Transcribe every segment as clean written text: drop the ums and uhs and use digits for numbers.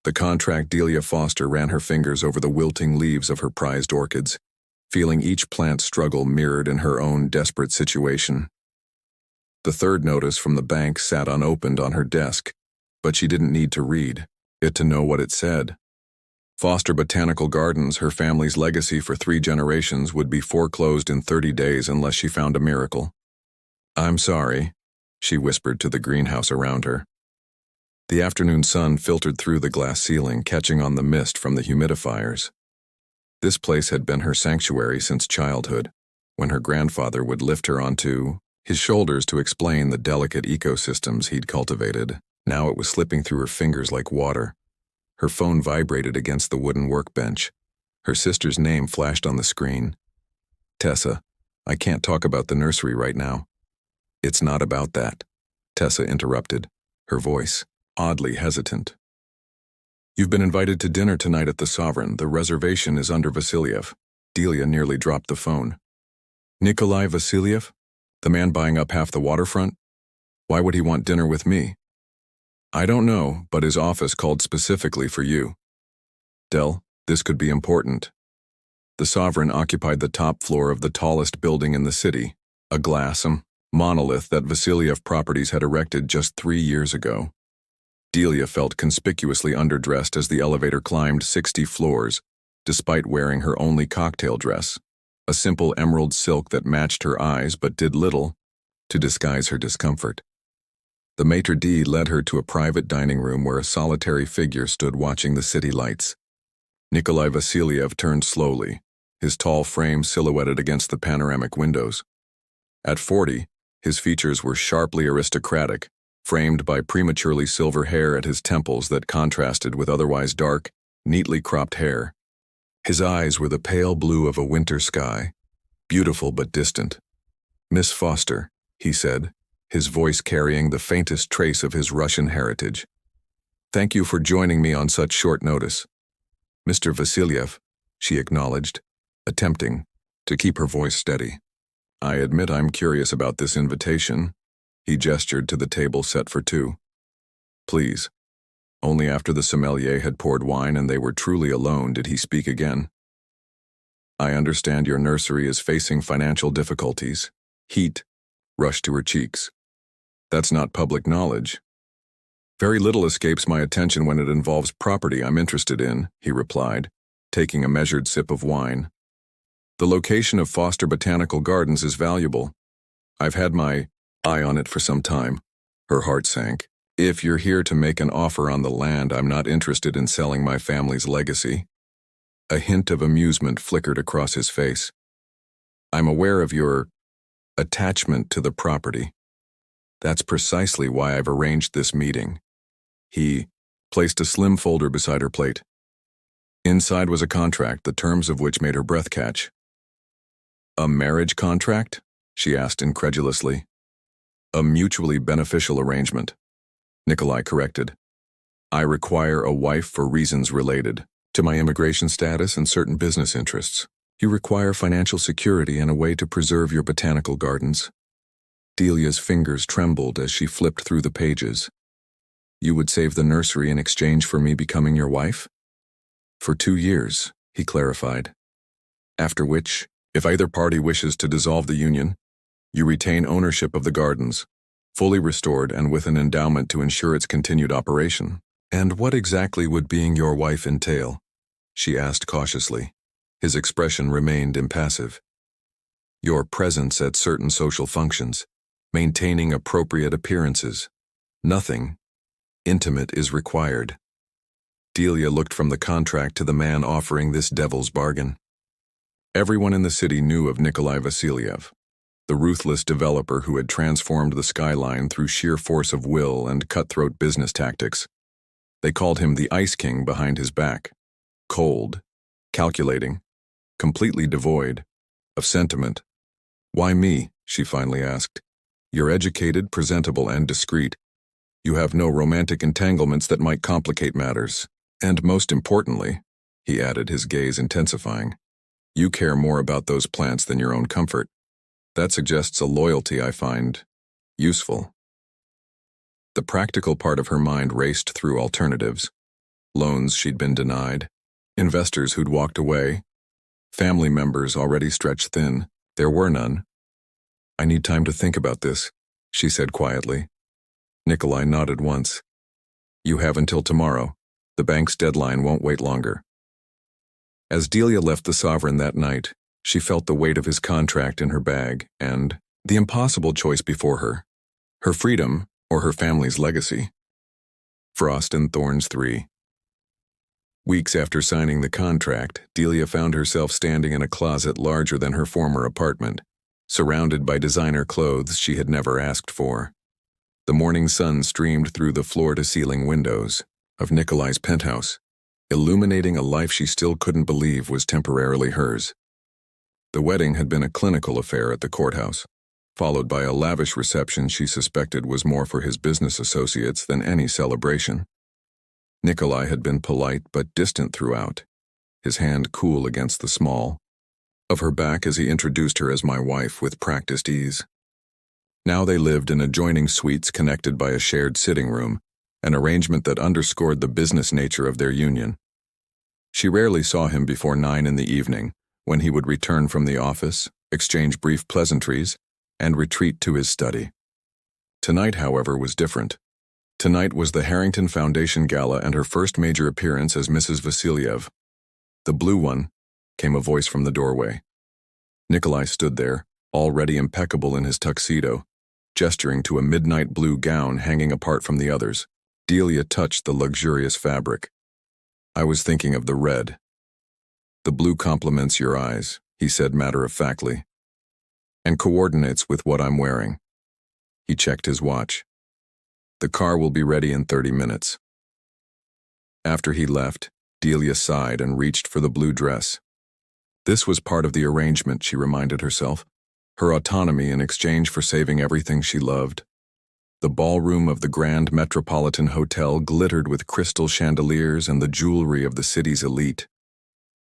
The contract Delia Foster ran her fingers over the wilting leaves of her prized orchids, feeling each plant struggle mirrored in her own desperate situation. The third notice from the bank sat unopened on her desk, but she didn't need to read it to know what it said. Foster Botanical Gardens, her family's legacy for 3 generations, would be foreclosed in 30 days unless she found a miracle. "I'm sorry," she whispered to the greenhouse around her. The afternoon sun filtered through the glass ceiling, catching on the mist from the humidifiers. This place had been her sanctuary since childhood, when her grandfather would lift her onto his shoulders to explain the delicate ecosystems he'd cultivated. Now it was slipping through her fingers like water. Her phone vibrated against the wooden workbench. Her sister's name flashed on the screen. "Tessa, I can't talk about the nursery right now." "It's not about that," Tessa interrupted, her voice oddly hesitant. "You've been invited to dinner tonight at the Sovereign. The reservation is under Vasiliev." Delia nearly dropped the phone. "Nikolai Vasiliev? The man buying up half the waterfront? Why would he want dinner with me?" "I don't know, but his office called specifically for you." "Del, this could be important." The Sovereign occupied the top floor of the tallest building in the city, a glass monolith that Vasiliev Properties had erected just 3 years ago. Delia felt conspicuously underdressed as the elevator climbed 60 floors, despite wearing her only cocktail dress, a simple emerald silk that matched her eyes but did little to disguise her discomfort. The maitre d' led her to a private dining room where a solitary figure stood watching the city lights. Nikolai Vasiliev turned slowly, his tall frame silhouetted against the panoramic windows. At 40, his features were sharply aristocratic, framed by prematurely silver hair at his temples that contrasted with otherwise dark, neatly cropped hair. His eyes were the pale blue of a winter sky, beautiful but distant. "Miss Foster," he said, his voice carrying the faintest trace of his Russian heritage. "Thank you for joining me on such short notice." "Mr. Vasiliev," she acknowledged, attempting to keep her voice steady. "I admit I'm curious about this invitation." He gestured to the table set for 2. "Please." Only after the sommelier had poured wine and they were truly alone did he speak again. "I understand your nursery is facing financial difficulties." Heat rushed to her cheeks. "That's not public knowledge." "Very little escapes my attention when it involves property I'm interested in," he replied, taking a measured sip of wine. "The location of Foster Botanical Gardens is valuable. I've had my eye on it for some time." Her heart sank. "If you're here to make an offer on the land, I'm not interested in selling my family's legacy." A hint of amusement flickered across his face. "I'm aware of your attachment to the property. That's precisely why I've arranged this meeting." He placed a slim folder beside her plate. Inside was a contract, the terms of which made her breath catch. "A marriage contract?" she asked incredulously. "A mutually beneficial arrangement," Nikolai corrected. "I require a wife for reasons related to my immigration status and certain business interests. You require financial security and a way to preserve your botanical gardens." Delia's fingers trembled as she flipped through the pages. "You would save the nursery in exchange for me becoming your wife?" "For 2 years," he clarified. "After which, if either party wishes to dissolve the union, you retain ownership of the gardens, fully restored and with an endowment to ensure its continued operation." "And what exactly would being your wife entail?" she asked cautiously. His expression remained impassive. "Your presence at certain social functions, maintaining appropriate appearances. Nothing intimate is required." Delia looked from the contract to the man offering this devil's bargain. Everyone in the city knew of Nikolai Vasiliev, the ruthless developer who had transformed the skyline through sheer force of will and cutthroat business tactics. They called him the Ice King behind his back, cold, calculating, completely devoid of sentiment. "Why me?" she finally asked. "You're educated, presentable, and discreet. You have no romantic entanglements that might complicate matters. And most importantly," he added, his gaze intensifying, "you care more about those plants than your own comfort. That suggests a loyalty I find useful." The practical part of her mind raced through alternatives. loans she'd been denied, investors who'd walked away, family members already stretched thin. There were none. "I need time to think about this," she said quietly. Nikolai nodded once. "You have until tomorrow. The bank's deadline won't wait longer." As Delia left the Sovereign that night, she felt the weight of his contract in her bag and the impossible choice before her: her freedom or her family's legacy. Frost and Thorns 3. Weeks after signing the contract, Delia found herself standing in a closet larger than her former apartment, surrounded by designer clothes she had never asked for. The morning sun streamed through the floor-to-ceiling windows of Nikolai's penthouse, illuminating a life she still couldn't believe was temporarily hers. The wedding had been a clinical affair at the courthouse, followed by a lavish reception she suspected was more for his business associates than any celebration. Nikolai had been polite but distant throughout, his hand cool against the small of her back as he introduced her as my wife with practiced ease. Now they lived in adjoining suites connected by a shared sitting room, an arrangement that underscored the business nature of their union. She rarely saw him before 9 in the evening, when he would return from the office, exchange brief pleasantries, and retreat to his study. Tonight, however, was different. Tonight was the Harrington Foundation Gala and her first major appearance as Mrs. Vasilyev. "The blue one," came a voice from the doorway. Nikolai stood there, already impeccable in his tuxedo, gesturing to a midnight blue gown hanging apart from the others. Delia touched the luxurious fabric. "I was thinking of the red." "The blue complements your eyes," he said matter-of-factly, "and coordinates with what I'm wearing." He checked his watch. "The car will be ready in 30 minutes. After he left, Delia sighed and reached for the blue dress. This was part of the arrangement, she reminded herself, her autonomy in exchange for saving everything she loved. The ballroom of the Grand Metropolitan Hotel glittered with crystal chandeliers and the jewelry of the city's elite.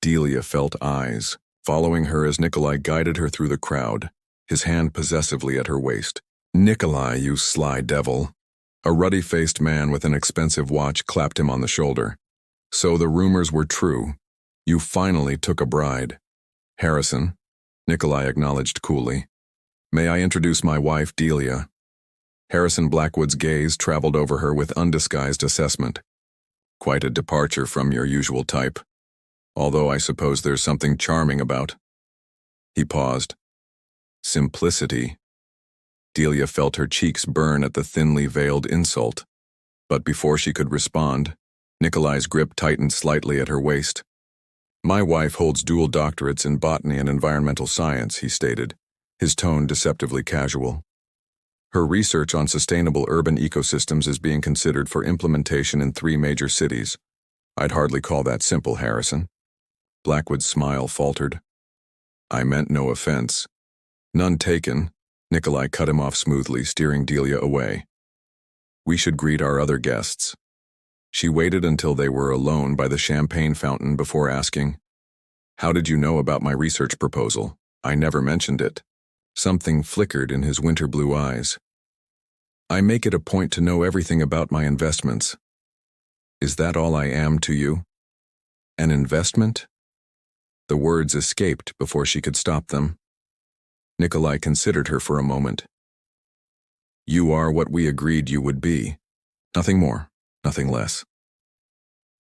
Delia felt eyes, following her as Nikolai guided her through the crowd, his hand possessively at her waist. "Nikolai, you sly devil." A ruddy-faced man with an expensive watch clapped him on the shoulder. "So the rumors were true. You finally took a bride." "Harrison," Nikolai acknowledged coolly. "May I introduce my wife, Delia?" Harrison Blackwood's gaze traveled over her with undisguised assessment. "Quite a departure from your usual type. Although I suppose there's something charming about." He paused. "Simplicity." Delia felt her cheeks burn at the thinly veiled insult. But before she could respond, Nikolai's grip tightened slightly at her waist. "My wife holds dual doctorates in botany and environmental science," he stated, his tone deceptively casual. "Her research on sustainable urban ecosystems is being considered for implementation in 3 major cities. I'd hardly call that simple, Harrison." Blackwood's smile faltered. "I meant no offense." "None taken," Nikolai cut him off smoothly, steering Delia away. "We should greet our other guests." She waited until they were alone by the champagne fountain before asking, "How did you know about my research proposal? I never mentioned it." Something flickered in his winter blue eyes. "I make it a point to know everything about my investments." "Is that all I am to you?" "An investment?" The words escaped before she could stop them. Nikolai considered her for a moment. "You are what we agreed you would be. Nothing more, nothing less."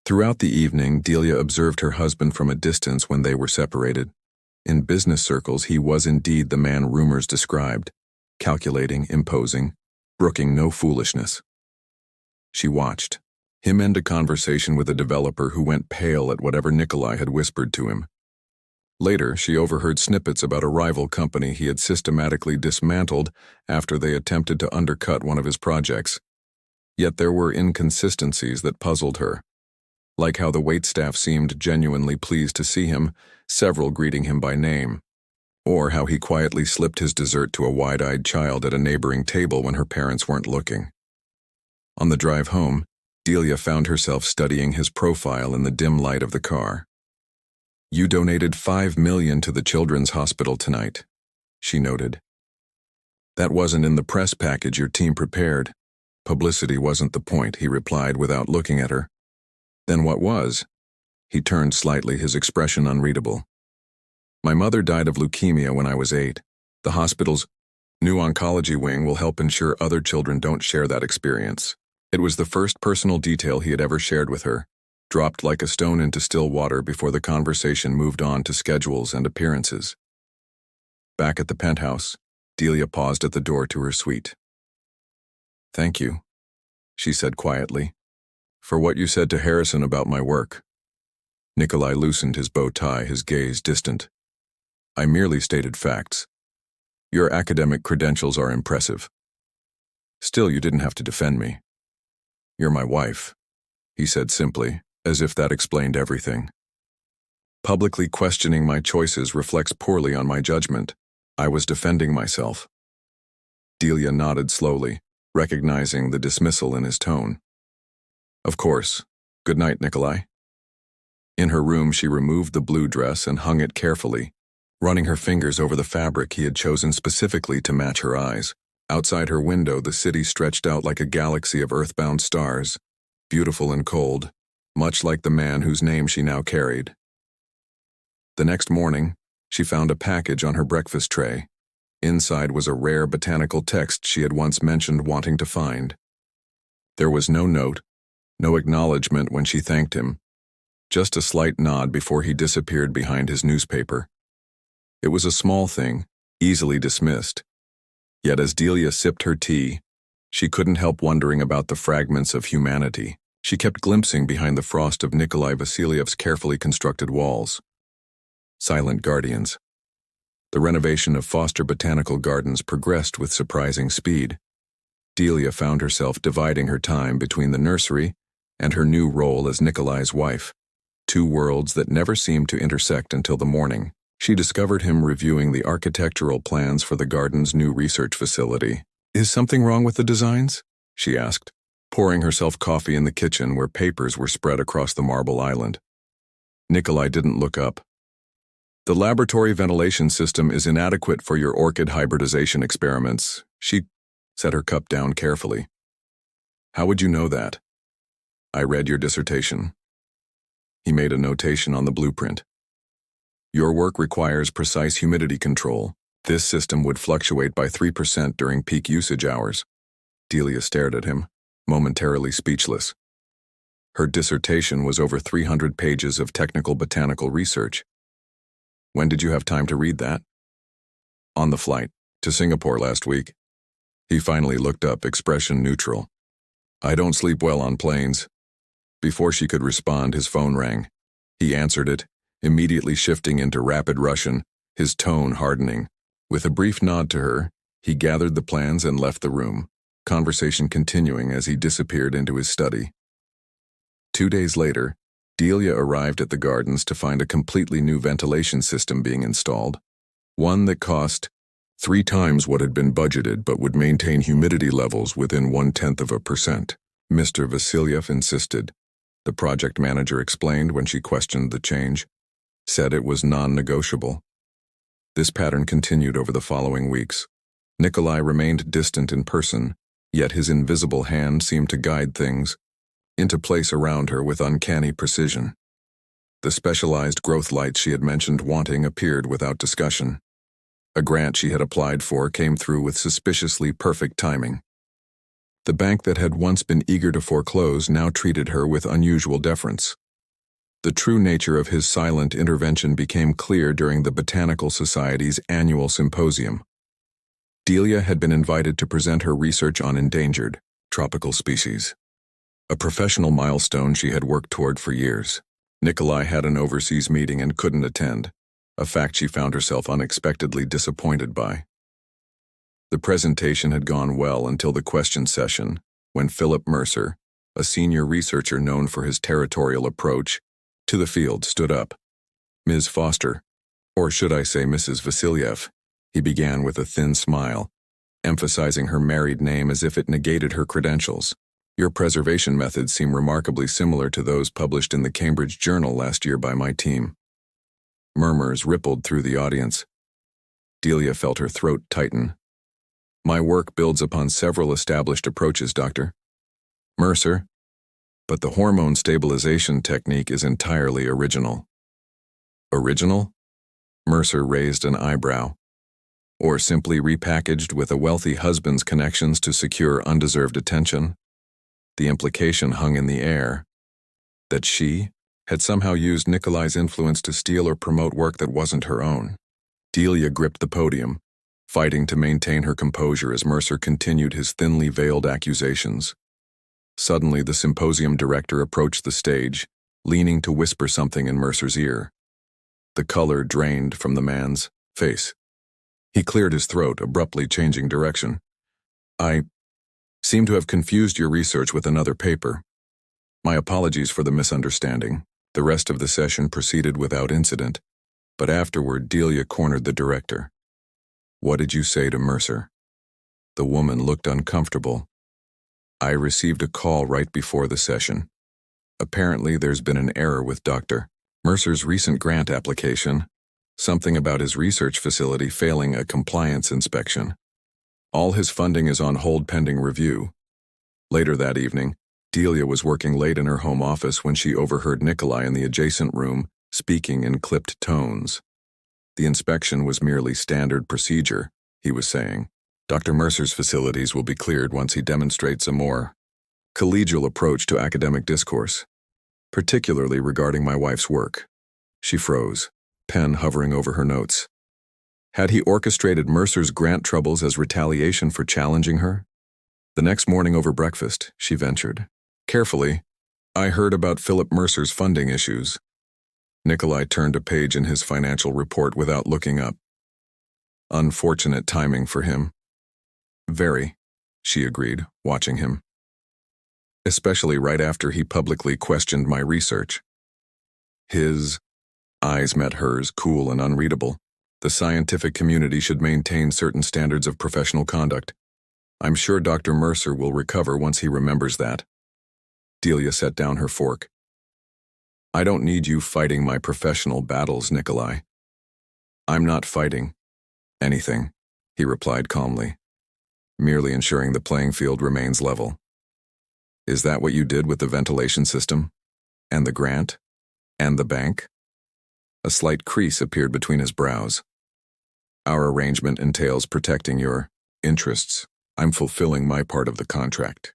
Throughout the evening, Delia observed her husband from a distance when they were separated. In business circles, he was indeed the man rumors described, calculating, imposing, brooking no foolishness. She watched, him end a conversation with a developer who went pale at whatever Nikolai had whispered to him. Later, she overheard snippets about a rival company he had systematically dismantled after they attempted to undercut one of his projects. Yet there were inconsistencies that puzzled her. Like how the waitstaff seemed genuinely pleased to see him, several greeting him by name. Or how he quietly slipped his dessert to a wide-eyed child at a neighboring table when her parents weren't looking. On the drive home, Delia found herself studying his profile in the dim light of the car. "You donated $5 million to the Children's Hospital tonight," she noted. "That wasn't in the press package your team prepared. Publicity wasn't the point," he replied without looking at her. Then what was? He turned slightly, his expression unreadable. My mother died of leukemia when I was 8. The hospital's new oncology wing will help ensure other children don't share that experience. It was the first personal detail he had ever shared with her, dropped like a stone into still water before the conversation moved on to schedules and appearances. Back at the penthouse, Delia paused at the door to her suite. "Thank you," she said quietly, "for what you said to Harrison about my work." Nikolai loosened his bow tie, his gaze distant. "I merely stated facts. Your academic credentials are impressive. Still, you didn't have to defend me. You're my wife," he said simply, as if that explained everything. "Publicly questioning my choices reflects poorly on my judgment. I was defending myself." Delia nodded slowly, recognizing the dismissal in his tone. "Of course. Good night, Nikolai." In her room, she removed the blue dress and hung it carefully, running her fingers over the fabric he had chosen specifically to match her eyes. Outside her window, the city stretched out like a galaxy of earthbound stars, beautiful and cold, much like the man whose name she now carried. The next morning, she found a package on her breakfast tray. Inside was a rare botanical text she had once mentioned wanting to find. There was no note, no acknowledgement when she thanked him, just a slight nod before he disappeared behind his newspaper. It was a small thing, easily dismissed. Yet as Delia sipped her tea, she couldn't help wondering about the fragments of humanity she kept glimpsing behind the frost of Nikolai Vasiliev's carefully constructed walls. Silent guardians. The renovation of Foster Botanical Gardens progressed with surprising speed. Delia found herself dividing her time between the nursery and her new role as Nikolai's wife, two worlds that never seemed to intersect until the morning. She discovered him reviewing the architectural plans for the garden's new research facility. "Is something wrong with the designs?" she asked, pouring herself coffee in the kitchen where papers were spread across the marble island. Nikolai didn't look up. "The laboratory ventilation system is inadequate for your orchid hybridization experiments." She set her cup down carefully. "How would you know that?" "I read your dissertation." He made a notation on the blueprint. "Your work requires precise humidity control. This system would fluctuate by 3% during peak usage hours." Delia stared at him, momentarily speechless. Her dissertation was over 300 pages of technical botanical research. "When did you have time to read that?" "On the flight to Singapore last week." He finally looked up, expression neutral. "I don't sleep well on planes." Before she could respond, his phone rang. He answered it, immediately shifting into rapid Russian, his tone hardening. With a brief nod to her, he gathered the plans and left the room, conversation continuing as he disappeared into his study. 2 days later, Delia arrived at the gardens to find a completely new ventilation system being installed, one that cost 3 times what had been budgeted but would maintain humidity levels within 0.1%. Mr. Vasiliev insisted. The project manager explained when she questioned the change, said it was non-negotiable. This pattern continued over the following weeks. Nikolai remained distant in person, yet his invisible hand seemed to guide things into place around her with uncanny precision. The specialized growth lights she had mentioned wanting appeared without discussion. A grant she had applied for came through with suspiciously perfect timing. The bank that had once been eager to foreclose now treated her with unusual deference. The true nature of his silent intervention became clear during the Botanical Society's annual symposium. Delia had been invited to present her research on endangered tropical species, a professional milestone she had worked toward for years. Nikolai had an overseas meeting and couldn't attend, a fact she found herself unexpectedly disappointed by. The presentation had gone well until the question session, when Philip Mercer, a senior researcher known for his territorial approach to the field, stood up. "Ms. Foster, or should I say Mrs. Vasiliev," he began with a thin smile, emphasizing her married name as if it negated her credentials. "Your preservation methods seem remarkably similar to those published in the Cambridge Journal last year by my team." Murmurs rippled through the audience. Delia felt her throat tighten. "My work builds upon several established approaches, Dr. Mercer." but the hormone stabilization technique is entirely original. Original? Mercer raised an eyebrow. Or simply repackaged with a wealthy husband's connections to secure undeserved attention? The implication hung in the air that she had somehow used Nikolai's influence to steal or promote work that wasn't her own. Delia gripped the podium, fighting to maintain her composure as Mercer continued his thinly veiled accusations. Suddenly, the symposium director approached the stage, leaning to whisper something in Mercer's ear. The color drained from the man's face. He cleared his throat, abruptly changing direction. I seem to have confused your research with another paper. My apologies for the misunderstanding. The rest of the session proceeded without incident, but afterward Delia cornered the director. What did you say to Mercer? The woman looked uncomfortable. I received a call right before the session. Apparently there's been an error with Dr. Mercer's recent grant application, something about his research facility failing a compliance inspection. All his funding is on hold pending review. Later that evening, Delia was working late in her home office when she overheard Nikolai in the adjacent room speaking in clipped tones. The inspection was merely standard procedure, he was saying. Dr. Mercer's facilities will be cleared once he demonstrates a more collegial approach to academic discourse, particularly regarding my wife's work. She froze, pen hovering over her notes. Had he orchestrated Mercer's grant troubles as retaliation for challenging her? The next morning over breakfast, she ventured. Carefully, I heard about Philip Mercer's funding issues. Nikolai turned a page in his financial report without looking up. Unfortunate timing for him. Very, she agreed, watching him. Especially right after he publicly questioned my research. His eyes met hers, cool and unreadable. The scientific community should maintain certain standards of professional conduct. I'm sure Dr. Mercer will recover once he remembers that. Delia set down her fork. I don't need you fighting my professional battles, Nikolai. I'm not fighting anything, he replied calmly, merely ensuring the playing field remains level. Is that what you did with the ventilation system? And the grant? And the bank? A slight crease appeared between his brows. Our arrangement entails protecting your interests. I'm fulfilling my part of the contract.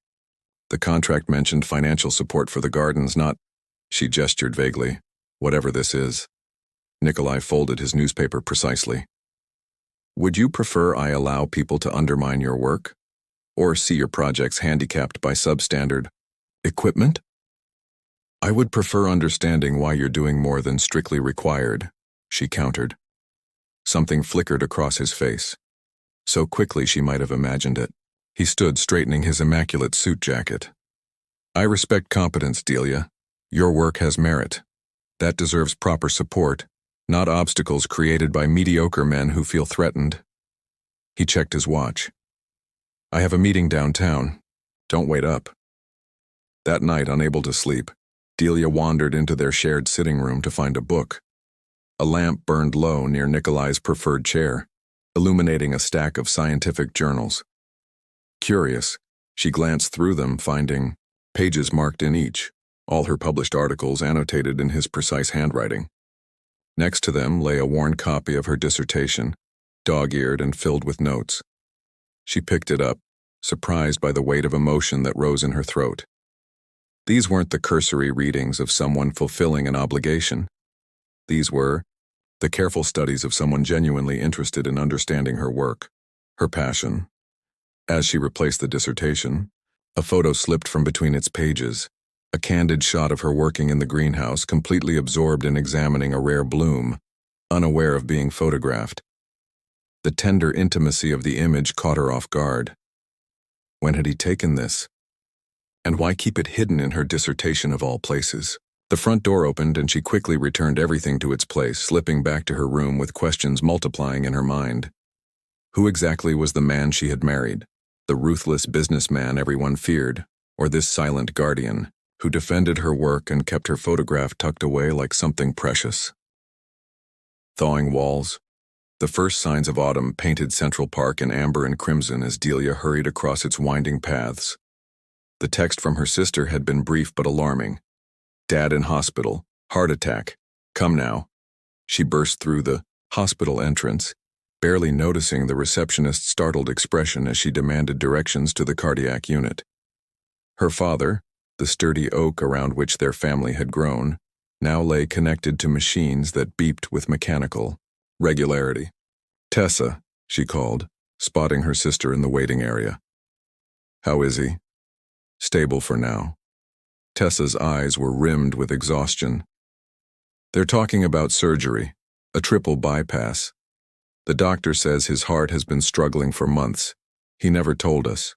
The contract mentioned financial support for the gardens, not... She gestured vaguely. Whatever this is. Nikolai folded his newspaper precisely. Would you prefer I allow people to undermine your work? Or see your projects handicapped by substandard equipment? I would prefer understanding why you're doing more than strictly required, she countered. Something flickered across his face. So quickly she might have imagined it. He stood straightening his immaculate suit jacket. I respect competence, Delia. Your work has merit. That deserves proper support, not obstacles created by mediocre men who feel threatened. He checked his watch. I have a meeting downtown. Don't wait up. That night, unable to sleep, Delia wandered into their shared sitting room to find a book. A lamp burned low near Nikolai's preferred chair, illuminating a stack of scientific journals. Curious, she glanced through them, finding pages marked in each, all her published articles annotated in his precise handwriting. Next to them lay a worn copy of her dissertation, dog-eared and filled with notes. She picked it up, surprised by the weight of emotion that rose in her throat. These weren't the cursory readings of someone fulfilling an obligation. These were the careful studies of someone genuinely interested in understanding her work, her passion. As she replaced the dissertation, a photo slipped from between its pages, a candid shot of her working in the greenhouse, completely absorbed in examining a rare bloom, unaware of being photographed. The tender intimacy of the image caught her off guard. When had he taken this? And why keep it hidden in her dissertation of all places? The front door opened and she quickly returned everything to its place, slipping back to her room with questions multiplying in her mind. Who exactly was the man she had married? The ruthless businessman everyone feared, or this silent guardian, who defended her work and kept her photograph tucked away like something precious? Thawing walls. The first signs of autumn painted Central Park in amber and crimson as Delia hurried across its winding paths. The text from her sister had been brief but alarming. "Dad in hospital. Heart attack. Come now." She burst through the hospital entrance, barely noticing the receptionist's startled expression as she demanded directions to the cardiac unit. Her father, the sturdy oak around which their family had grown, now lay connected to machines that beeped with mechanical regularity. "Tessa," she called, spotting her sister in the waiting area. "How is he?" "Stable for now." Tessa's eyes were rimmed with exhaustion. "They're talking about surgery, a triple bypass. The doctor says his heart has been struggling for months. He never told us."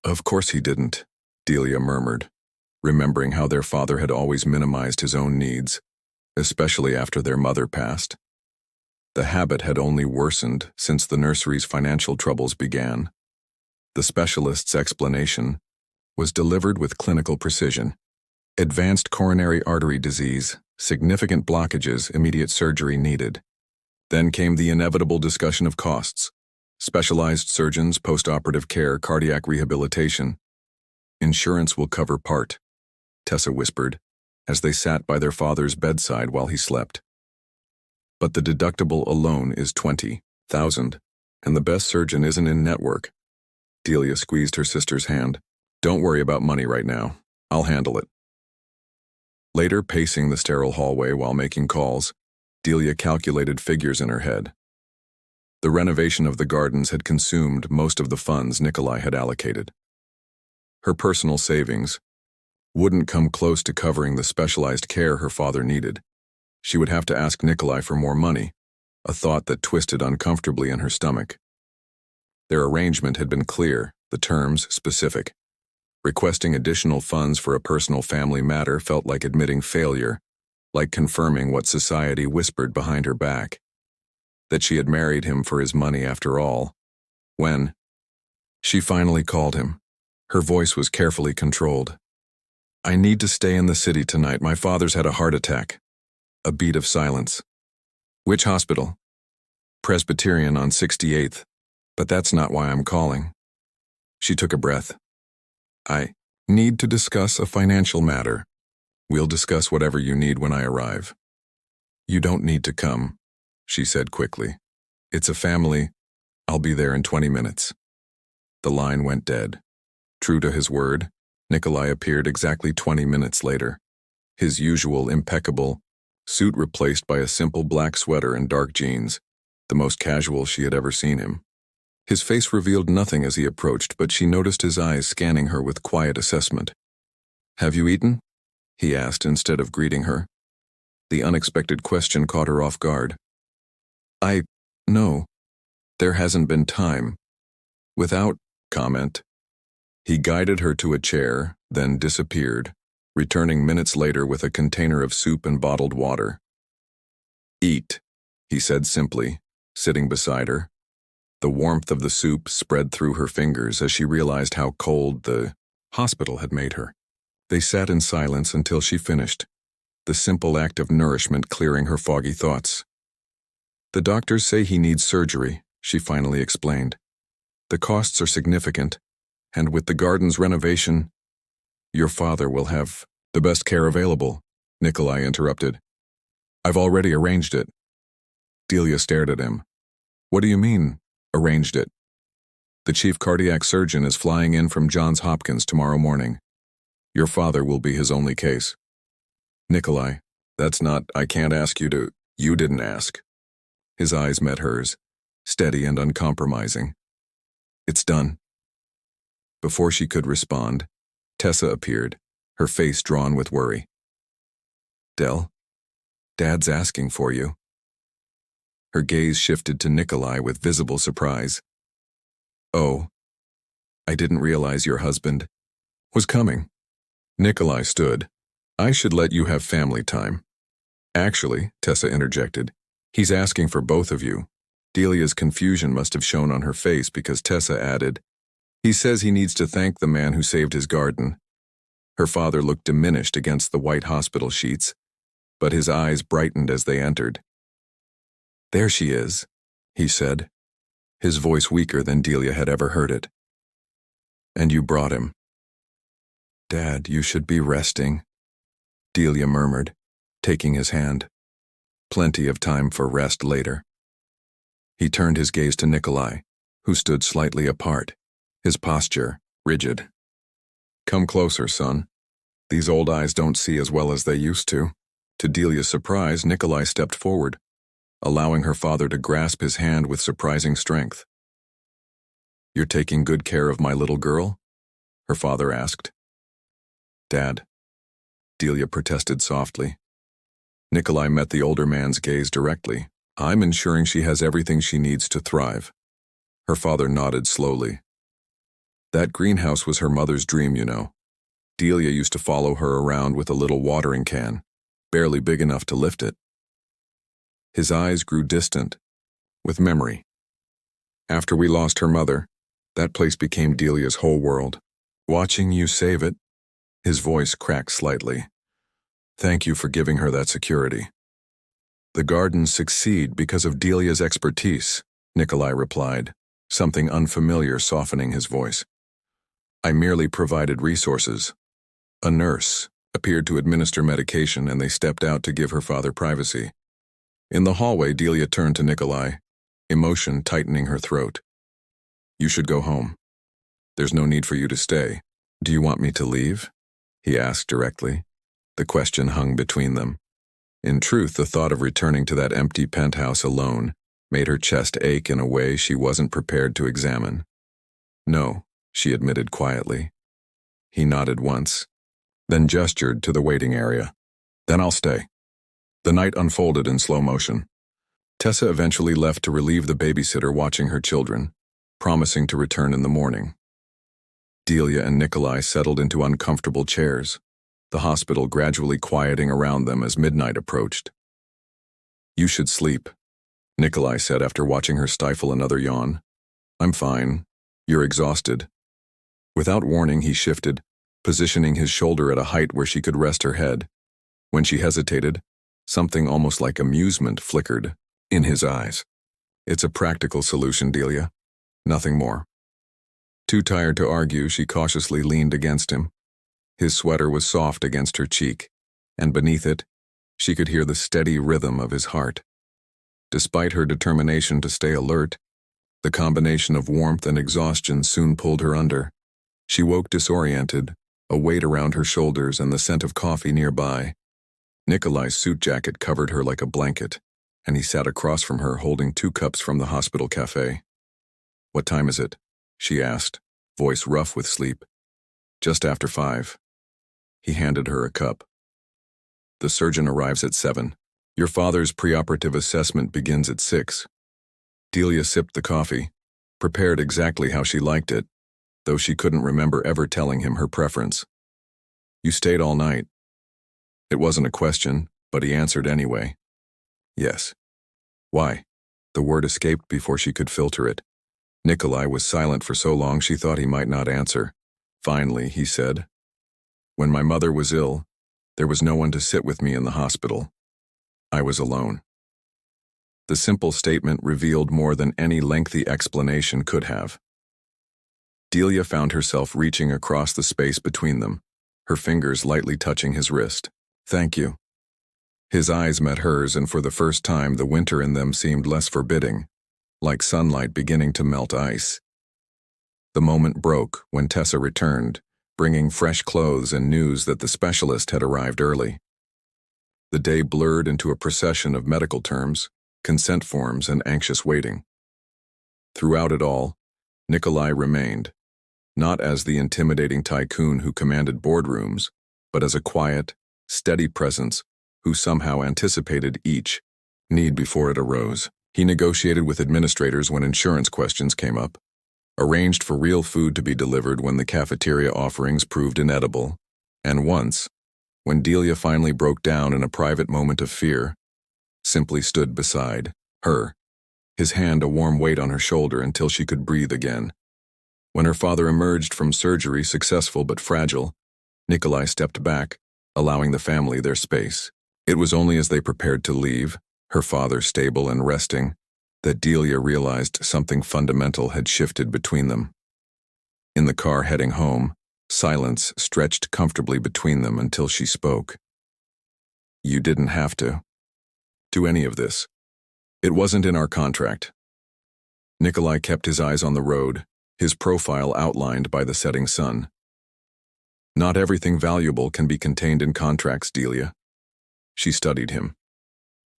"Of course he didn't," Delia murmured, remembering how their father had always minimized his own needs, especially after their mother passed. The habit had only worsened since the nursery's financial troubles began. The specialist's explanation was delivered with clinical precision. Advanced coronary artery disease, significant blockages, immediate surgery needed. Then came the inevitable discussion of costs. Specialized surgeons, post-operative care, cardiac rehabilitation. "Insurance will cover part," Tessa whispered, as they sat by their father's bedside while he slept. "But the deductible alone is $20,000, and the best surgeon isn't in network." Delia squeezed her sister's hand. "Don't worry about money right now. I'll handle it." Later, pacing the sterile hallway while making calls, Delia calculated figures in her head. The renovation of the gardens had consumed most of the funds Nikolai had allocated. Her personal savings wouldn't come close to covering the specialized care her father needed. She would have to ask Nikolai for more money, a thought that twisted uncomfortably in her stomach. Their arrangement had been clear, the terms specific. Requesting additional funds for a personal family matter felt like admitting failure, like confirming what society whispered behind her back. That she had married him for his money after all. When she finally called him, her voice was carefully controlled. "I need to stay in the city tonight. My father's had a heart attack." A beat of silence. "Which hospital?" "Presbyterian on 68th. But that's not why I'm calling." She took a breath. "I need to discuss a financial matter. We'll discuss whatever you need when I arrive." "You don't need to come," she said quickly. "It's a family. I'll be there in 20 minutes. The line went dead. True to his word, Nikolai appeared exactly 20 minutes later, his usual impeccable suit replaced by a simple black sweater and dark jeans, the most casual she had ever seen him. His face revealed nothing as he approached, but she noticed his eyes scanning her with quiet assessment. "Have you eaten?" he asked instead of greeting her. The unexpected question caught her off guard. No. There hasn't been time." Without comment, he guided her to a chair, then disappeared, returning minutes later with a container of soup and bottled water. "Eat," he said simply, sitting beside her. The warmth of the soup spread through her fingers as she realized how cold the hospital had made her. They sat in silence until she finished, the simple act of nourishment clearing her foggy thoughts. "The doctors say he needs surgery," she finally explained. "The costs are significant, and with the garden's renovation, your father will have the best care available," Nikolai interrupted. "I've already arranged it." Delia stared at him. "What do you mean, arranged it?" "The chief cardiac surgeon is flying in from Johns Hopkins tomorrow morning. Your father will be his only case." "Nikolai, I can't ask you to." "You didn't ask." His eyes met hers, steady and uncompromising. "It's done." Before she could respond, Tessa appeared, her face drawn with worry. "Del, Dad's asking for you." Her gaze shifted to Nikolai with visible surprise. "Oh, I didn't realize your husband was coming." Nikolai stood. "I should let you have family time." "Actually," Tessa interjected, "he's asking for both of you." Delia's confusion must have shown on her face because Tessa added, "He says he needs to thank the man who saved his garden." Her father looked diminished against the white hospital sheets, but his eyes brightened as they entered. "There she is," he said, his voice weaker than Delia had ever heard it. "And you brought him." Dad, you should be resting, Delia murmured, taking his hand. Plenty of time for rest later. He turned his gaze to Nikolai, who stood slightly apart, his posture rigid. Come closer, son. These old eyes don't see as well as they used to. To Delia's surprise, Nikolai stepped forward, allowing her father to grasp his hand with surprising strength. You're taking good care of my little girl? Her father asked. Dad, Delia protested softly. Nikolai met the older man's gaze directly. I'm ensuring she has everything she needs to thrive. Her father nodded slowly. That greenhouse was her mother's dream, you know. Delia used to follow her around with a little watering can, barely big enough to lift it. His eyes grew distant, with memory. After we lost her mother, that place became Delia's whole world. Watching you save it, his voice cracked slightly. Thank you for giving her that security. The gardens succeed because of Delia's expertise, Nikolai replied, something unfamiliar softening his voice. I merely provided resources. A nurse appeared to administer medication and they stepped out to give her father privacy. In the hallway, Delia turned to Nikolai, emotion tightening her throat. You should go home. There's no need for you to stay. Do you want me to leave? He asked directly. The question hung between them. In truth, the thought of returning to that empty penthouse alone made her chest ache in a way she wasn't prepared to examine. No, she admitted quietly. He nodded once, then gestured to the waiting area. Then I'll stay. The night unfolded in slow motion. Tessa eventually left to relieve the babysitter watching her children, promising to return in the morning. Delia and Nikolai settled into uncomfortable chairs, the hospital gradually quieting around them as midnight approached. You should sleep, Nikolai said after watching her stifle another yawn. I'm fine. You're exhausted. Without warning, he shifted, positioning his shoulder at a height where she could rest her head. When she hesitated, something almost like amusement flickered in his eyes. It's a practical solution, Delia. Nothing more. Too tired to argue, she cautiously leaned against him. His sweater was soft against her cheek, and beneath it, she could hear the steady rhythm of his heart. Despite her determination to stay alert, the combination of warmth and exhaustion soon pulled her under. She woke disoriented, a weight around her shoulders and the scent of coffee nearby. Nikolai's suit jacket covered her like a blanket, and he sat across from her holding 2 cups from the hospital cafe. What time is it? She asked, voice rough with sleep. Just after 5. He handed her a cup. The surgeon arrives at 7. Your father's preoperative assessment begins at 6. Delia sipped the coffee, prepared exactly how she liked it, though she couldn't remember ever telling him her preference. You stayed all night. It wasn't a question, but he answered anyway. Yes. Why? The word escaped before she could filter it. Nikolai was silent for so long she thought he might not answer. Finally, he said, When my mother was ill, there was no one to sit with me in the hospital. I was alone. The simple statement revealed more than any lengthy explanation could have. Delia found herself reaching across the space between them, her fingers lightly touching his wrist. Thank you. His eyes met hers, and for the first time the winter in them seemed less forbidding, like sunlight beginning to melt ice. The moment broke when Tessa returned, bringing fresh clothes and news that the specialist had arrived early. The day blurred into a procession of medical terms, consent forms, and anxious waiting. Throughout it all, Nikolai remained, not as the intimidating tycoon who commanded boardrooms, but as a quiet, steady presence who somehow anticipated each need before it arose. He negotiated with administrators when insurance questions came up, arranged for real food to be delivered when the cafeteria offerings proved inedible, and once, when Delia finally broke down in a private moment of fear, simply stood beside her, his hand a warm weight on her shoulder until she could breathe again. When her father emerged from surgery successful but fragile, Nikolai stepped back, allowing the family their space. It was only as they prepared to leave, her father stable and resting, that Delia realized something fundamental had shifted between them. In the car heading home, Silence stretched comfortably between them until she spoke. You didn't have to do any of this. It wasn't in our contract. Nikolai kept his eyes on the road, his profile outlined by the setting sun. Not everything valuable can be contained in contracts, Delia. She studied him.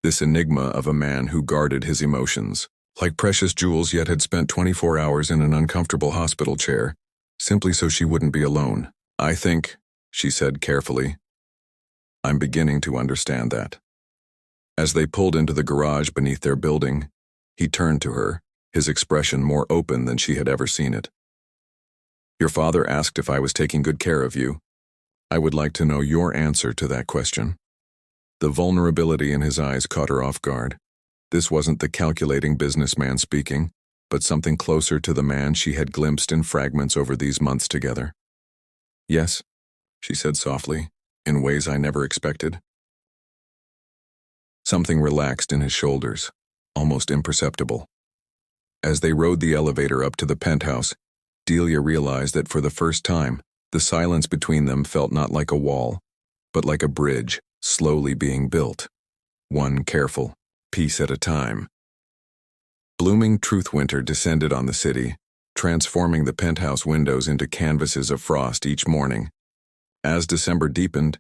This enigma of a man who guarded his emotions, like precious jewels, yet had spent 24 hours in an uncomfortable hospital chair, simply so she wouldn't be alone. I think, she said carefully, I'm beginning to understand that. As they pulled into the garage beneath their building, he turned to her, his expression more open than she had ever seen it. Your father asked if I was taking good care of you. I would like to know your answer to that question. The vulnerability in his eyes caught her off guard. This wasn't the calculating businessman speaking, but something closer to the man she had glimpsed in fragments over these months together. Yes, she said softly, in ways I never expected. Something relaxed in his shoulders, almost imperceptible. As they rode the elevator up to the penthouse, Delia realized that for the first time, the silence between them felt not like a wall, but like a bridge, slowly being built, one careful piece at a time. Blooming truth winter descended on the city, transforming the penthouse windows into canvases of frost each morning. As December deepened,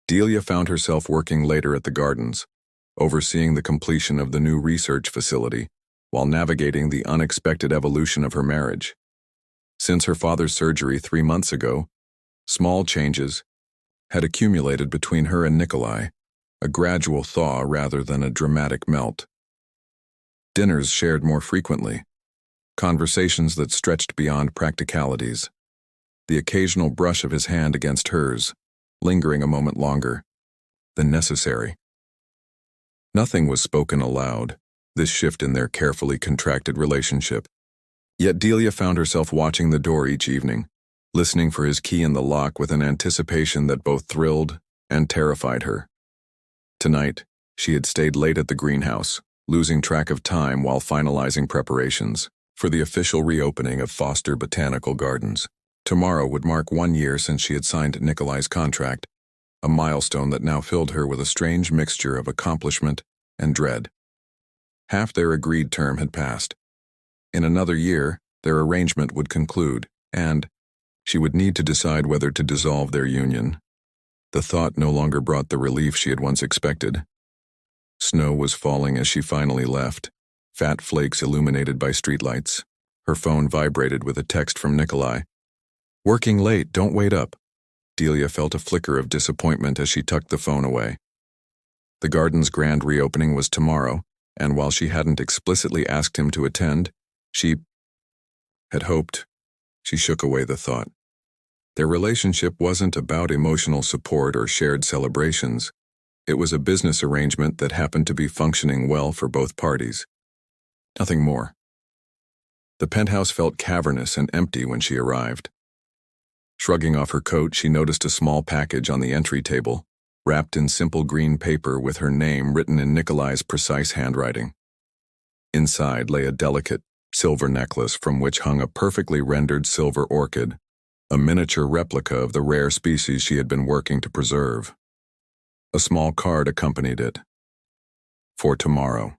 Delia found herself working later at the gardens, overseeing the completion of the new research facility, while navigating the unexpected evolution of her marriage. Since her father's surgery 3 months ago, small changes had accumulated between her and Nikolai, a gradual thaw rather than a dramatic melt. Dinners shared more frequently, conversations that stretched beyond practicalities, the occasional brush of his hand against hers, lingering a moment longer than necessary. Nothing was spoken aloud, this shift in their carefully contracted relationship. Yet Delia found herself watching the door each evening, listening for his key in the lock with an anticipation that both thrilled and terrified her. Tonight, she had stayed late at the greenhouse, losing track of time while finalizing preparations for the official reopening of Foster Botanical Gardens. Tomorrow would mark 1 year since she had signed Nikolai's contract, a milestone that now filled her with a strange mixture of accomplishment and dread. Half their agreed term had passed. In another year, their arrangement would conclude, and she would need to decide whether to dissolve their union. The thought no longer brought the relief she had once expected. Snow was falling as she finally left, fat flakes illuminated by streetlights. Her phone vibrated with a text from Nikolai. Working late, don't wait up. Delia felt a flicker of disappointment as she tucked the phone away. The garden's grand reopening was tomorrow, and while she hadn't explicitly asked him to attend, she had hoped. She shook away the thought. Their relationship wasn't about emotional support or shared celebrations. It was a business arrangement that happened to be functioning well for both parties. Nothing more. The penthouse felt cavernous and empty when she arrived. Shrugging off her coat, she noticed a small package on the entry table, wrapped in simple green paper with her name written in Nikolai's precise handwriting. Inside lay a delicate, silver necklace from which hung a perfectly rendered silver orchid, a miniature replica of the rare species she had been working to preserve. A small card accompanied it. For tomorrow.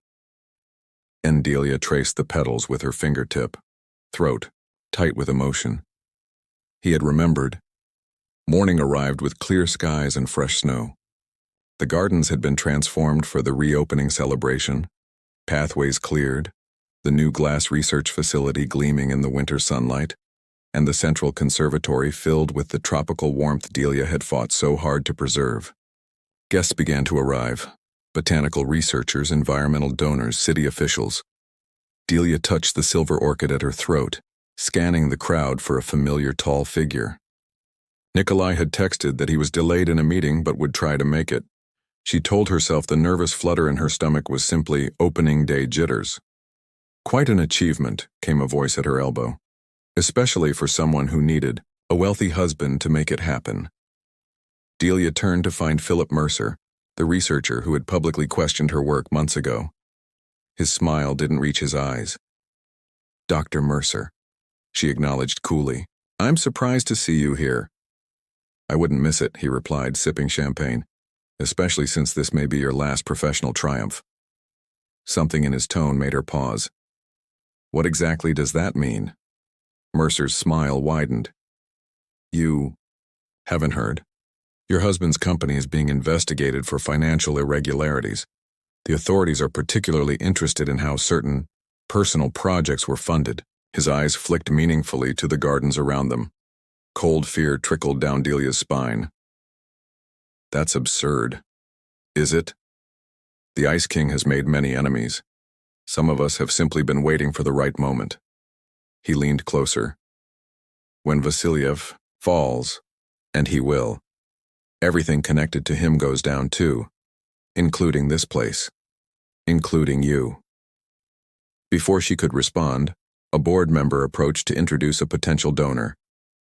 And Delia traced the petals with her fingertip, throat tight with emotion. He had remembered. Morning arrived with clear skies and fresh snow. The gardens had been transformed for the reopening celebration, pathways cleared, the new glass research facility gleaming in the winter sunlight, and the central conservatory filled with the tropical warmth Delia had fought so hard to preserve. Guests began to arrive, botanical researchers, environmental donors, city officials. Delia touched the silver orchid at her throat, scanning the crowd for a familiar tall figure. Nikolai had texted that he was delayed in a meeting but would try to make it. She told herself the nervous flutter in her stomach was simply opening day jitters. Quite an achievement, came a voice at her elbow, especially for someone who needed a wealthy husband to make it happen. Delia turned to find Philip Mercer, the researcher who had publicly questioned her work months ago. His smile didn't reach his eyes. Dr. Mercer, she acknowledged coolly. I'm surprised to see you here. I wouldn't miss it, he replied, sipping champagne, especially since this may be your last professional triumph. Something in his tone made her pause. What exactly does that mean? Mercer's smile widened. You haven't heard? Your husband's company is being investigated for financial irregularities. The authorities are particularly interested in how certain personal projects were funded. His eyes flicked meaningfully to the gardens around them. Cold fear trickled down Delia's spine. That's absurd. Is it? The Ice King has made many enemies. Some of us have simply been waiting for the right moment. He leaned closer. When Vasiliev falls, and he will, everything connected to him goes down too, including this place, including you. Before she could respond, a board member approached to introduce a potential donor,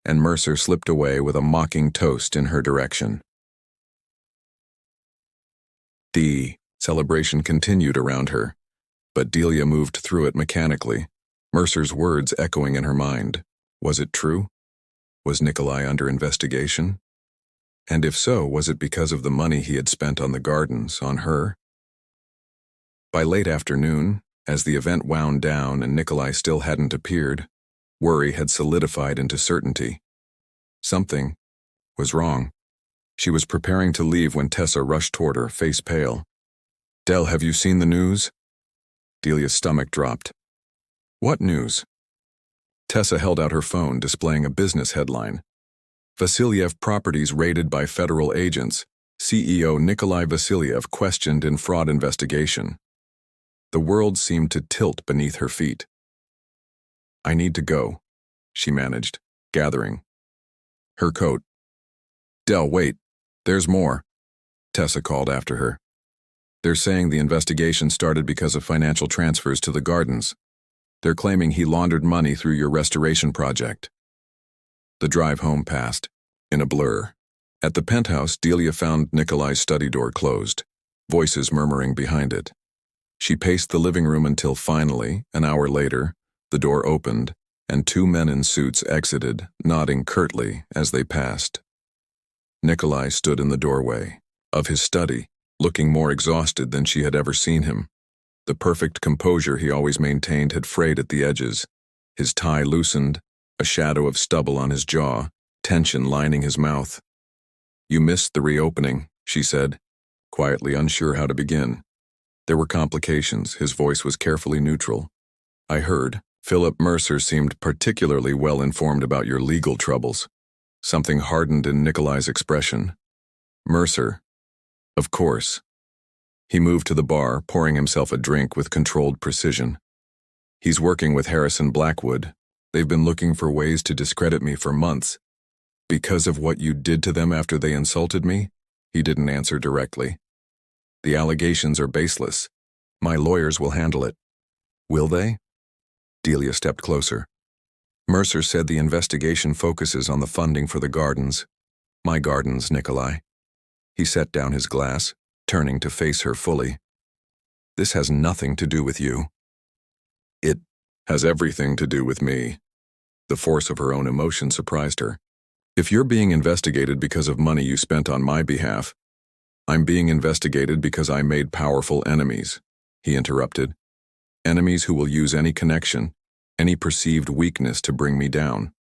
and Mercer slipped away with a mocking toast in her direction. The celebration continued around her, but Delia moved through it mechanically, Mercer's words echoing in her mind. Was it true? Was Nikolai under investigation? And if so, was it because of the money he had spent on the gardens, on her? By late afternoon, as the event wound down and Nikolai still hadn't appeared, worry had solidified into certainty. Something was wrong. She was preparing to leave when Tessa rushed toward her, face pale. Del, have you seen the news? Delia's stomach dropped. What news? Tessa held out her phone, displaying a business headline. Vasiliev Properties raided by federal agents. CEO Nikolai Vasiliev questioned in fraud investigation. The world seemed to tilt beneath her feet. I need to go, she managed, gathering her coat. Del, wait. There's more, Tessa called after her. They're saying the investigation started because of financial transfers to the gardens. They're claiming he laundered money through your restoration project. The drive home passed in a blur. At the penthouse, Delia found Nikolai's study door closed, voices murmuring behind it. She paced the living room until finally, an hour later, the door opened, and two men in suits exited, nodding curtly as they passed. Nikolai stood in the doorway of his study, looking more exhausted than she had ever seen him. The perfect composure he always maintained had frayed at the edges. His tie loosened, a shadow of stubble on his jaw, tension lining his mouth. You missed the reopening, she said, quietly unsure how to begin. There were complications. His voice was carefully neutral. I heard. Philip Mercer seemed particularly well informed about your legal troubles. Something hardened in Nikolai's expression. Mercer. Of course. He moved to the bar, pouring himself a drink with controlled precision. He's working with Harrison Blackwood. They've been looking for ways to discredit me for months. Because of what you did to them after they insulted me? He didn't answer directly. The allegations are baseless. My lawyers will handle it. Will they? Delia stepped closer. Mercer said the investigation focuses on the funding for the gardens. My gardens, Nikolai. He set down his glass, turning to face her fully. This has nothing to do with you. It has everything to do with me. The force of her own emotion surprised her. If you're being investigated because of money you spent on my behalf, I'm being investigated because I made powerful enemies, he interrupted. Enemies who will use any connection, any perceived weakness to bring me down.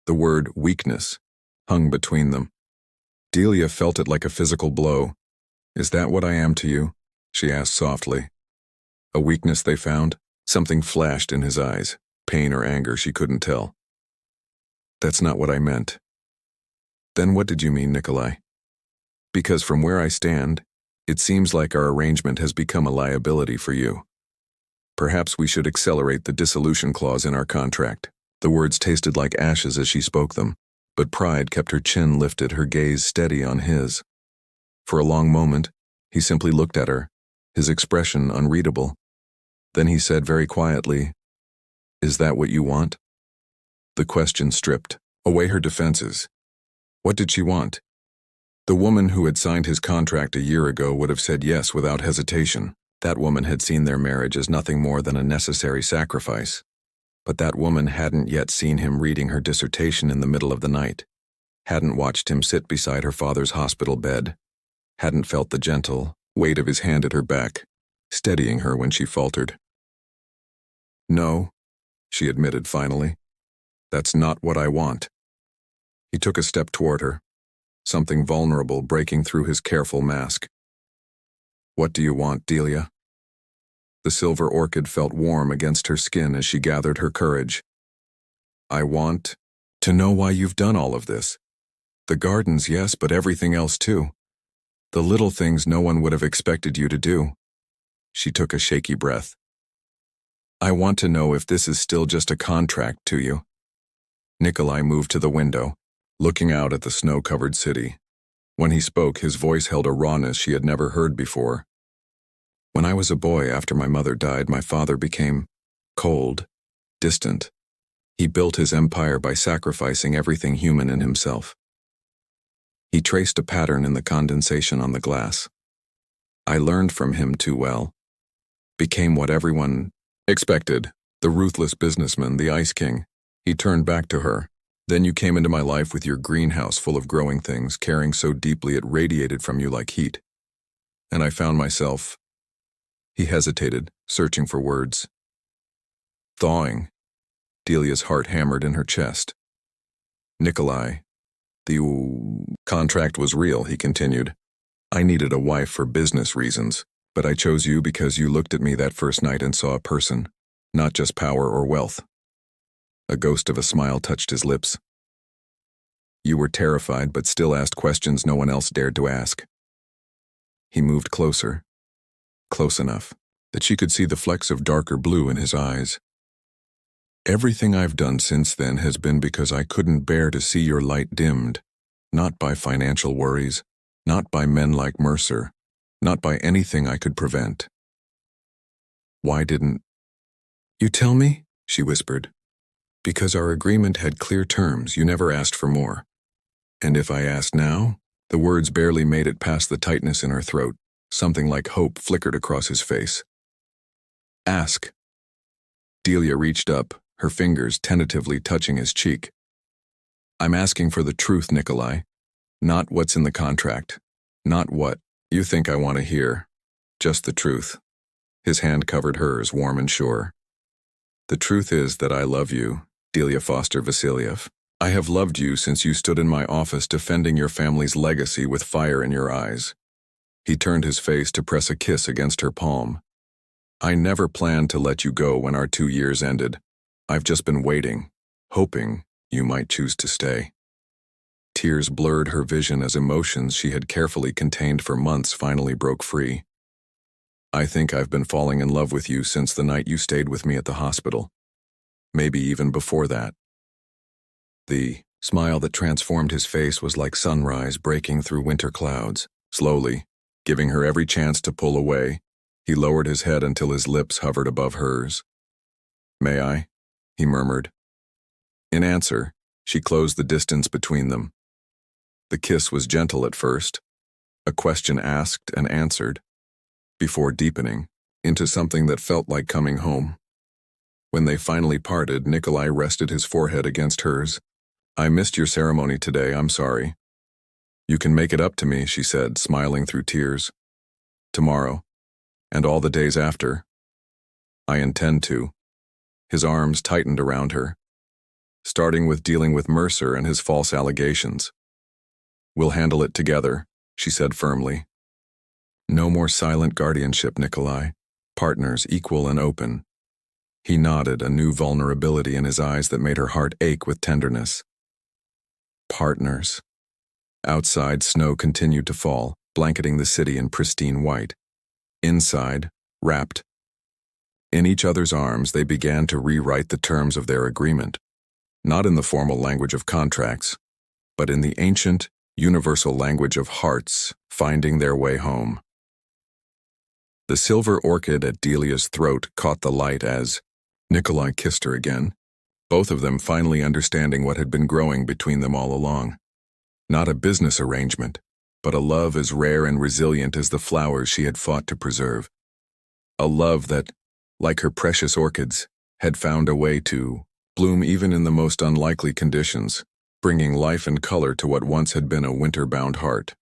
The word weakness hung between them. Delia felt it like a physical blow. Is that what I am to you? She asked softly. A weakness they found? Something flashed in his eyes, pain or anger, she couldn't tell. That's not what I meant. Then what did you mean, Nikolai? Because from where I stand, it seems like our arrangement has become a liability for you. Perhaps we should accelerate the dissolution clause in our contract. The words tasted like ashes as she spoke them, but pride kept her chin lifted, her gaze steady on his. For a long moment, he simply looked at her, his expression unreadable. Then he said very quietly, Is that what you want? The question stripped away her defenses. What did she want? The woman who had signed his contract a year ago would have said yes without hesitation. That woman had seen their marriage as nothing more than a necessary sacrifice. But that woman hadn't yet seen him reading her dissertation in the middle of the night, hadn't watched him sit beside her father's hospital bed, hadn't felt the gentle weight of his hand at her back, steadying her when she faltered. "No," she admitted finally. "That's not what I want." He took a step toward her, something vulnerable breaking through his careful mask. "What do you want, Delia?" The silver orchid felt warm against her skin as she gathered her courage. "I want to know why you've done all of this. The gardens, yes, but everything else too. The little things no one would have expected you to do." She took a shaky breath. "I want to know if this is still just a contract to you." Nikolai moved to the window, looking out at the snow-covered city. When he spoke, his voice held a rawness she had never heard before. "When I was a boy after my mother died, my father became cold, distant. He built his empire by sacrificing everything human in himself. He traced a pattern in the condensation on the glass. I learned from him too well. Became what everyone expected, the ruthless businessman, the Ice King." He turned back to her. "Then you came into my life with your greenhouse full of growing things, caring so deeply it radiated from you like heat. And I found myself—" He hesitated, searching for words. "Thawing." Delia's heart hammered in her chest. "Nikolai, the contract was real," he continued. "I needed a wife for business reasons, but I chose you because you looked at me that first night and saw a person, not just power or wealth." A ghost of a smile touched his lips. "You were terrified but still asked questions no one else dared to ask." He moved closer, close enough that she could see the flecks of darker blue in his eyes. "Everything I've done since then has been because I couldn't bear to see your light dimmed, not by financial worries, not by men like Mercer, not by anything I could prevent." "Why didn't you tell me?" she whispered. "Because our agreement had clear terms. You never asked for more. And if I asked now?" The words barely made it past the tightness in her throat. Something like hope flickered across his face. "Ask." Delia reached up, her fingers tentatively touching his cheek. "I'm asking for the truth, Nikolai. Not what's in the contract. Not what you think I want to hear. Just the truth." His hand covered hers, warm and sure. "The truth is that I love you, Delia Foster Vasiliev. I have loved you since you stood in my office defending your family's legacy with fire in your eyes." He turned his face to press a kiss against her palm. "I never planned to let you go when our 2 years ended. I've just been waiting, hoping you might choose to stay." Tears blurred her vision as emotions she had carefully contained for months finally broke free. "I think I've been falling in love with you since the night you stayed with me at the hospital. Maybe even before that." The smile that transformed his face was like sunrise breaking through winter clouds. Slowly, giving her every chance to pull away, he lowered his head until his lips hovered above hers. "May I?" he murmured. In answer, she closed the distance between them. The kiss was gentle at first, a question asked and answered, before deepening into something that felt like coming home. When they finally parted, Nikolai rested his forehead against hers. "I missed your ceremony today, I'm sorry." "You can make it up to me," she said, smiling through tears. "Tomorrow, and all the days after." "I intend to." His arms tightened around her, starting with dealing with Mercer and his false allegations. "We'll handle it together," she said firmly. "No more silent guardianship, Nikolai. Partners, equal and open." He nodded, a new vulnerability in his eyes that made her heart ache with tenderness. Partners. Outside, snow continued to fall, blanketing the city in pristine white. Inside, wrapped in each other's arms, they began to rewrite the terms of their agreement, not in the formal language of contracts, but in the ancient, universal language of hearts finding their way home. The silver orchid at Delia's throat caught the light as Nikolai kissed her again, both of them finally understanding what had been growing between them all along. Not a business arrangement, but a love as rare and resilient as the flowers she had fought to preserve. A love that, like her precious orchids, had found a way to bloom even in the most unlikely conditions. bringing life and color to what once had been a winter-bound heart.